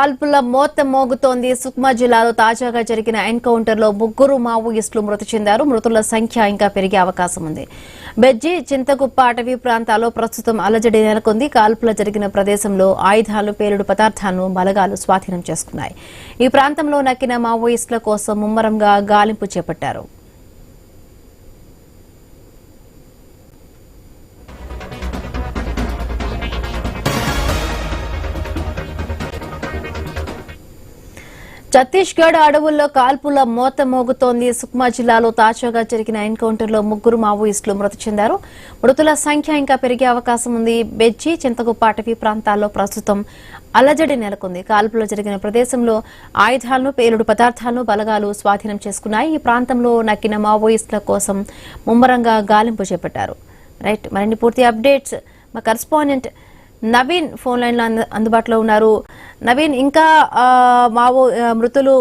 కాల్పుల మోత మోగుతోంది. సుక్మా జిల్లాలో తాజాగా జరిగిన ఎన్కౌంటర్ లో 3 మావోయిస్టులు మృతి చెందారు. మృతుల సంఖ్య ఇంకా పెరిగే అవకాశం ఉంది. బెజ్జి, చింతగుప్ప అటవీ ప్రాంతాల్లో ప్రస్తుతం అలజడి నెలకొంది. కాల్పుల జరిగిన ప్రదేశంలో ఆయుధాలు, పేలుడు పదార్థాలను బలగాలు స్వాధీనం చేసుకున్నాయి. ఈ ప్రాంతంలో నక్కిన మావోయిస్టుల కోసం ముమ్మరంగా గాలింపు చేపట్టారు. ఛత్తీస్గఢ్ అడవుల్లో కాల్పుల మోత మోగుతోంది. సుక్మా జిల్లాలో తాజాగా జరిగిన ఎన్కౌంటర్ లో 3 మావోయిస్టులు మృతి చెందారు. మృతుల సంఖ్య ఇంకా పెరిగే అవకాశం ఉంది. బెజ్జి, చింతగుప్ప అటవీ ప్రాంతాల్లో ప్రస్తుతం అలజడి నెలకొంది. కాల్పులు జరిగిన ప్రదేశంలో ఆయుధాలను, పేలుడు పదార్థాలను బలగాలు స్వాధీనం చేసుకున్నాయి. ఈ ప్రాంతంలో నక్కిన మావోయిస్టుల కోసం ముమ్మరంగా గాలింపు చేపట్టారు. రైట్, మరిన్ని పూర్తి అప్డేట్స్ మా కరెస్పాండెంట్ నవీన్ ఫోన్ లైన్ లో అందుబాటులో ఉన్నారు. నవీన్, ఇంకా మృతులు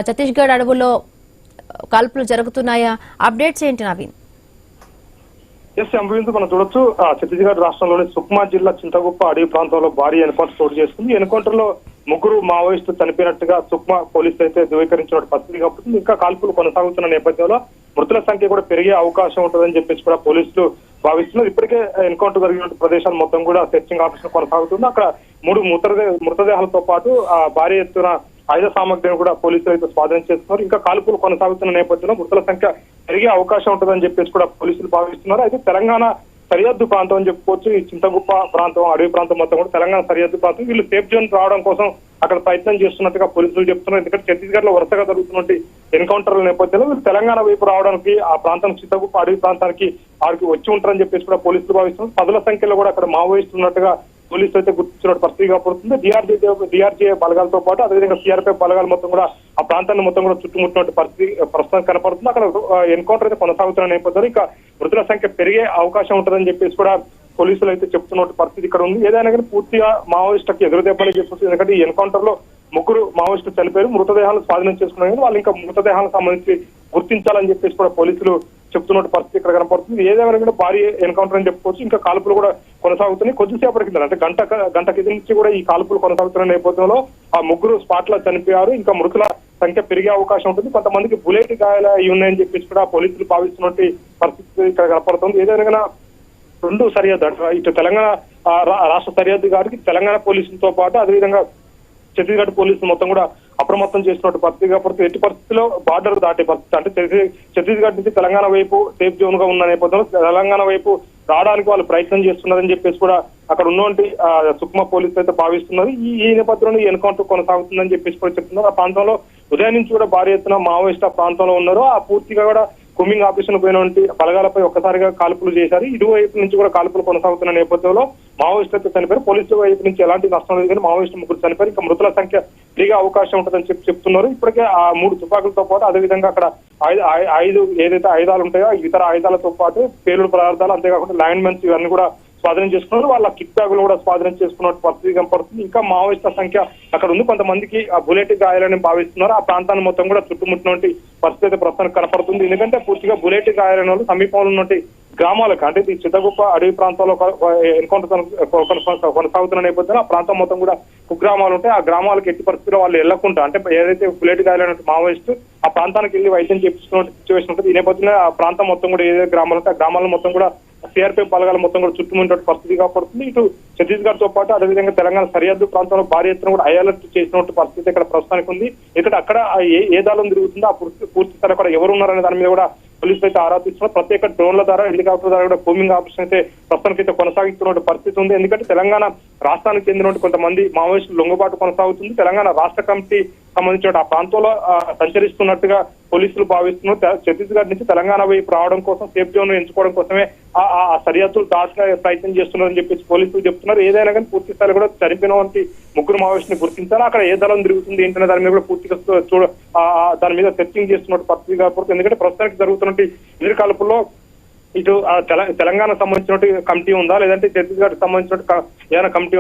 ఛత్తీస్గఢ్ అడవుల్లో కాల్పులు జరుగుతున్నాయా? అప్డేట్స్ ఏంటి నవీన్? మనం చూడొచ్చు, ఛత్తీస్గఢ్ రాష్ట్రంలోని సుక్మా జిల్లా చింతగుప్ప అడవి ప్రాంతంలో భారీ ఎన్కౌంటర్ చోటు చేసుకుంది. ఈ ఎన్కౌంటర్ లో 3 మావోయిస్టులు చనిపోయినట్టుగా సుక్మా పోలీసులు అయితే ధృవీకరించిన పరిస్థితి కాబట్టి ఇంకా కాల్పులు కొనసాగుతున్న నేపథ్యంలో మృతుల సంఖ్య కూడా పెరిగే అవకాశం ఉంటుందని చెప్పేసి కూడా పోలీసులు భావిస్తున్నారు. ఇప్పటికే ఎన్కౌంటర్ జరిగిన ప్రదేశాలు మొత్తం కూడా సెర్చింగ్ ఆపరేషన్ కొనసాగుతుంది. అక్కడ 3 మృతదేహాలతో పాటు భారీ ఎత్తున ఆయుధ సామగ్రిని కూడా పోలీసులు అయితే స్వాధీనం చేస్తున్నారు. ఇంకా కాల్పులు కొనసాగుతున్న నేపథ్యంలో మృతుల సంఖ్య పెరిగే అవకాశం ఉంటుందని చెప్పేసి కూడా పోలీసులు భావిస్తున్నారు. అయితే తెలంగాణ సరిహద్దు ప్రాంతం అని చెప్పుకోవచ్చు. ఈ చింతగుప్ప ప్రాంతం, అడవి ప్రాంతం మొత్తం కూడా తెలంగాణ సరిహద్దు ప్రాంతం. వీళ్ళు సేఫ్ జోన్ రావడం కోసం అక్కడ ప్రయత్నం చేస్తున్నట్టుగా పోలీసులు చెప్తున్నారు. ఎందుకంటే ఛత్తీస్గఢ్ లో వరుసగా జరుగుతున్నటువంటి ఎన్కౌంటర్ల నేపథ్యంలో వీళ్ళు తెలంగాణ వైపు రావడానికి, ఆ ప్రాంతం చింతగుప్ప అడవి ప్రాంతానికి వారికి వచ్చి ఉంటారని చెప్పేసి కూడా పోలీసులు భావిస్తున్నారు. 10ల సంఖ్యలో కూడా అక్కడ మావోయిస్టులు ఉన్నట్టుగా పోలీసులు అయితే గుర్తించిన పరిస్థితిగా పడుతుంది. డిఆర్జీఏ బలగాలతో పాటు అదేవిధంగా సిఆర్పిఎఫ్ బలగాలు మొత్తం కూడా ఆ ప్రాంతాన్ని మొత్తం కూడా చుట్టుముట్టిన పరిస్థితి ప్రస్తుతం కనపడుతుంది. అక్కడ ఎన్కౌంటర్ అయితే కొనసాగుతున్న నేపథ్యంలో ఇంకా మృతుల సంఖ్య పెరిగే అవకాశం ఉంటుందని చెప్పేసి కూడా పోలీసులు అయితే చెప్తున్న పరిస్థితి ఇక్కడ ఉంది. ఏదైనా కానీ పూర్తిగా మావోయిస్టులకు ఎదురుదెబ్బని చెప్పొచ్చు. ఎందుకంటే ఈ ఎన్కౌంటర్ లో 3 మావోయిస్టులు చనిపోయారు. మృతదేహాలు స్వాధీనం చేసుకున్నారు కానీ వాళ్ళు ఇంకా మృతదేహాలకు సంబంధించి గుర్తించాలని చెప్పేసి కూడా పోలీసులు చెప్తున్న పరిస్థితి ఇక్కడ కనపడుతుంది. ఏదేమైనా కూడా భారీ ఎన్కౌంటర్ అని చెప్పుకోవచ్చు. ఇంకా కాల్పులు కూడా కొనసాగుతున్నాయి. కొద్దిసేపటి కింద అంటే గంట కింద నుంచి కూడా ఈ కాల్పులు కొనసాగుతున్న నేపథ్యంలో ఆ 3 స్పాట్ లో చనిపోయారు. ఇంకా మృతుల సంఖ్య పెరిగే అవకాశం ఉంటుంది. కొంతమందికి బుల్లెట్ గాయాలు అయి ఉన్నాయని చెప్పేసి కూడా పోలీసులు భావిస్తున్నట్టు పరిస్థితి ఇక్కడ కనపడుతుంది. ఏదైనా 2 సరిహద్దు, ఇటు తెలంగాణ రాష్ట్ర సరిహద్దు గారికి తెలంగాణ పోలీసులతో పాటు అదేవిధంగా ఛత్తీస్గఢ్ పోలీసులు మొత్తం కూడా అప్రమత్తం చేసినట్టు పరిస్థితి కాబట్టి ఎట్టి పరిస్థితిలో బార్డర్ దాటే పరిస్థితి, అంటే ఛత్తీస్గఢ్ నుంచి తెలంగాణ వైపు సేఫ్ జోన్ గా ఉన్న నేపథ్యంలో తెలంగాణ వైపు రావడానికి వాళ్ళు ప్రయత్నం చేస్తున్నారని చెప్పేసి కూడా అక్కడ ఉన్నటువంటి సుక్మా పోలీసులు అయితే భావిస్తున్నారు. ఈ నేపథ్యంలో ఈ ఎన్కౌంటర్ కొనసాగుతుందని చెప్పేసి కూడా చెప్తున్నారు. ఆ ప్రాంతంలో ఉదయం నుంచి కూడా భారీ ఎత్తున మావోయిస్ట్ ఆ ప్రాంతంలో ఉన్నారు. ఆ పూర్తిగా కూడా కుమ్మింగ్ ఆపరేషన్ పోయినటువంటి బలగాలపై ఒక్కసారిగా కాల్పులు చేశారు. ఇటువైపు నుంచి కూడా కాల్పులు కొనసాగుతున్న నేపథ్యంలో మావోయిస్టులు అయితే చనిపోయారు. పోలీసుల వైపు నుంచి ఎలాంటి నష్టం లేదు కానీ మావోయిస్టు 3 చనిపోయారు. ఇంకా మృతుల సంఖ్య పెరిగే అవకాశం ఉంటుందని చెప్తున్నారు. ఇప్పటికే ఆ 3 తుపాకులతో పాటు అదేవిధంగా అక్కడ ఏదైతే ఆయుధాలు ఉంటాయో ఇతర ఆయుధాలతో పాటు పేలుడు పదార్థాలు, అంతేకాకుండా ల్యాండ్ మెన్స్ ఇవన్నీ కూడా స్వాధీనం చేసుకున్నారు. వాళ్ళ కిట్ బ్యాగులు కూడా స్వాధీనం చేసుకున్న పరిస్థితి కనపడుతుంది. ఇంకా మావోయిస్టుల సంఖ్య అక్కడ ఉంది. కొంతమందికి ఆ బుల్లెట్ గాయాలని భావిస్తున్నారు. ఆ ప్రాంతాన్ని మొత్తం కూడా చుట్టుముట్టినటువంటి పరిస్థితి ప్రస్తుతానికి కనపడుతుంది. ఎందుకంటే పూర్తిగా బుల్లెట్ గాయాలైన వాళ్ళు సమీపంలో ఉన్నటువంటి గ్రామాలకు, అంటే ఈ చింతగుప్ప అడవి ప్రాంతంలో ఎన్కౌంటర్ కొనసాగుతున్న నేపథ్యంలో ఆ ప్రాంతం మొత్తం కూడా కుగ్రామాలు ఉంటాయి. ఆ గ్రామాలకు ఎట్టి పరిస్థితిలో వాళ్ళు వెళ్లకుండా, అంటే ఏదైతే బుల్లెట్ గాయాలైన మావోయిస్టు ఆ ప్రాంతానికి వెళ్ళి వైద్యం చేపించుకున్న సిచ్యువేషన్ ఉంటుంది. ఈ నేపథ్యంలో ఆ ప్రాంతం మొత్తం కూడా ఏదైతే గ్రామాలు ఉంటాయి ఆ గ్రామాలను మొత్తం కూడా సిఆర్పిఎఫ్ బలగాలు మొత్తం కూడా చుట్టుముట్టిన పరిస్థితి కాపాడుతుంది. ఇటు ఛత్తీస్గఢ్ తో పాటు అదేవిధంగా తెలంగాణ సరిహద్దు ప్రాంతంలో భారీ ఎత్తున కూడా అలర్ట్ చేసినట్టు పరిస్థితి ఇక్కడ ప్రస్తుతానికి ఉంది. ఇక్కడ అక్కడ ఏ దాళం తిరుగుతుందో ఆ పూర్తి స్థాయి కూడా ఎవరు ఉన్నారనే దాని మీద కూడా పోలీసులు అయితే ఆరా తీస్తున్నారు. ప్రత్యేక డ్రోన్ల ద్వారా, హెలికాప్టర్ ద్వారా కూడా కూమింగ్ ఆపరేషన్ అయితే ప్రస్తుతానికి అయితే కొనసాగుతున్న పరిస్థితి ఉంది. ఎందుకంటే తెలంగాణ రాష్ట్రానికి చెందిన కొంతమంది మావోయిస్టులు లొంగుబాటు కొనసాగుతుంది. తెలంగాణ రాష్ట్ర కమిటీ సంబంధించిన ఆ ప్రాంతంలో సంచరిస్తున్నట్టుగా పోలీసులు భావిస్తున్నారు. ఛత్తీస్గఢ్ నుంచి తెలంగాణ వైపు రావడం కోసం, సేఫ్ జోన్ ఎంచుకోవడం కోసమే ఆ సరిహద్దులు దాచిన ప్రయత్నం చేస్తున్నారని చెప్పేసి పోలీసులు చెప్తున్నారు. ఏదైనా కానీ పూర్తి స్థాయిలో కూడా చనిపోయినటువంటి 3 మావోయిస్టుని గుర్తించాలి. అక్కడ ఏ దళం తిరుగుతుంది ఏంటనే దాని మీద కూడా పూర్తిగా దాని మీద సెర్చింగ్ చేస్తున్నట్టు పరిస్థితి కాకపోతే, ఎందుకంటే ప్రస్తుతానికి జరుగుతున్నటువంటి ఎదురు కాల్పుల్లో ఇటు తెలంగాణకు సంబంధించిన కమిటీ ఉందా, లేదంటే ఛత్తీస్గఢ్ సంబంధించిన ఏదైనా కమిటీ